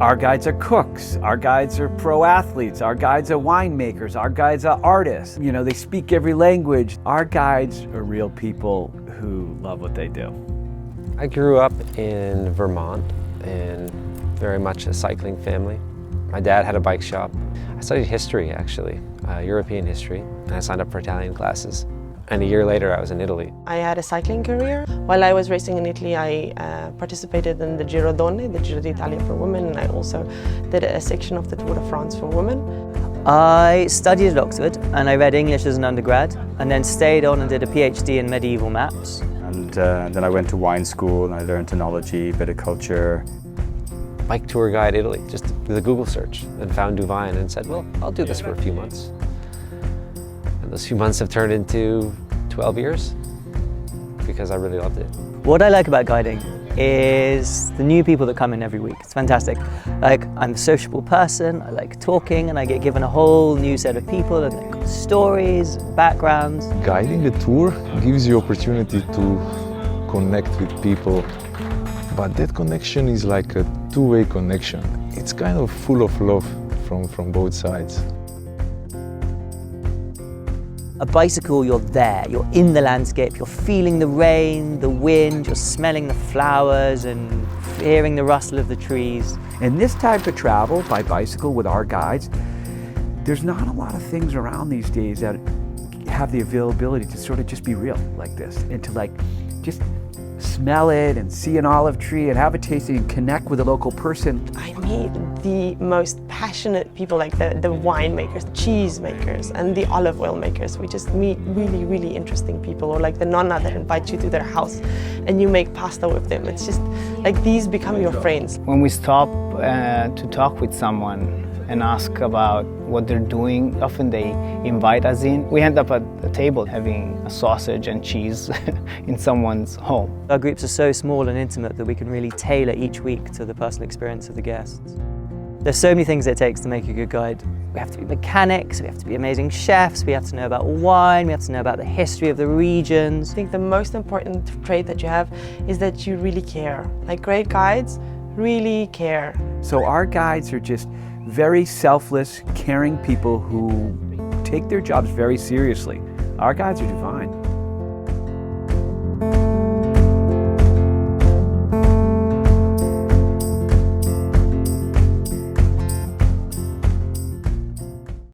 Our guides are cooks, our guides are pro athletes, our guides are winemakers, our guides are artists. You know, they speak every language. Our guides are real people who love what they do. I grew up in Vermont in very much a cycling family. My dad had a bike shop. I studied history, actually, European history, and I signed up for Italian classes. And a year later, I was in Italy. I had a cycling career. While I was racing in Italy, I participated in the Giro Donne, the Giro d'Italia for women, and I also did a section of the Tour de France for women. I studied at Oxford, and I read English as an undergrad, and then stayed on and did a PhD in medieval maps. And then I went to wine school, and I learned enology, viticulture. Bike tour guide Italy, just did a Google search and found DuVine and said, well, I'll do this for a few months. And those few months have turned into 12 years because I really loved it. What I like about guiding is the new people that come in every week. It's fantastic. Like, I'm a sociable person, I like talking, and I get given a whole new set of people and like stories, backgrounds. Guiding a tour gives you opportunity to connect with people, but that connection is like a two-way connection. It's kind of full of love from both sides. A bicycle, you're there, you're in the landscape, you're feeling the rain, the wind, you're smelling the flowers and hearing the rustle of the trees. And this type of travel by bicycle with our guides, there's not a lot of things around these days that have the availability to sort of just be real like this and to like just smell it and see an olive tree and have a tasting and connect with a local person. I meet the most passionate people, like the winemakers, cheese makers, and the olive oil makers. We just meet really, really interesting people, or like the nonna that invites you to their house and you make pasta with them. It's just like these become your friends. When we stop to talk with someone and ask about what they're doing, often they invite us in. We end up at a table having a sausage and cheese in someone's home. Our groups are so small and intimate that we can really tailor each week to the personal experience of the guests. There's so many things it takes to make a good guide. We have to be mechanics, we have to be amazing chefs, we have to know about wine, we have to know about the history of the regions. I think the most important trait that you have is that you really care. Like, great guides really care. So our guides are just very selfless, caring people who take their jobs very seriously. Our guides are DuVine.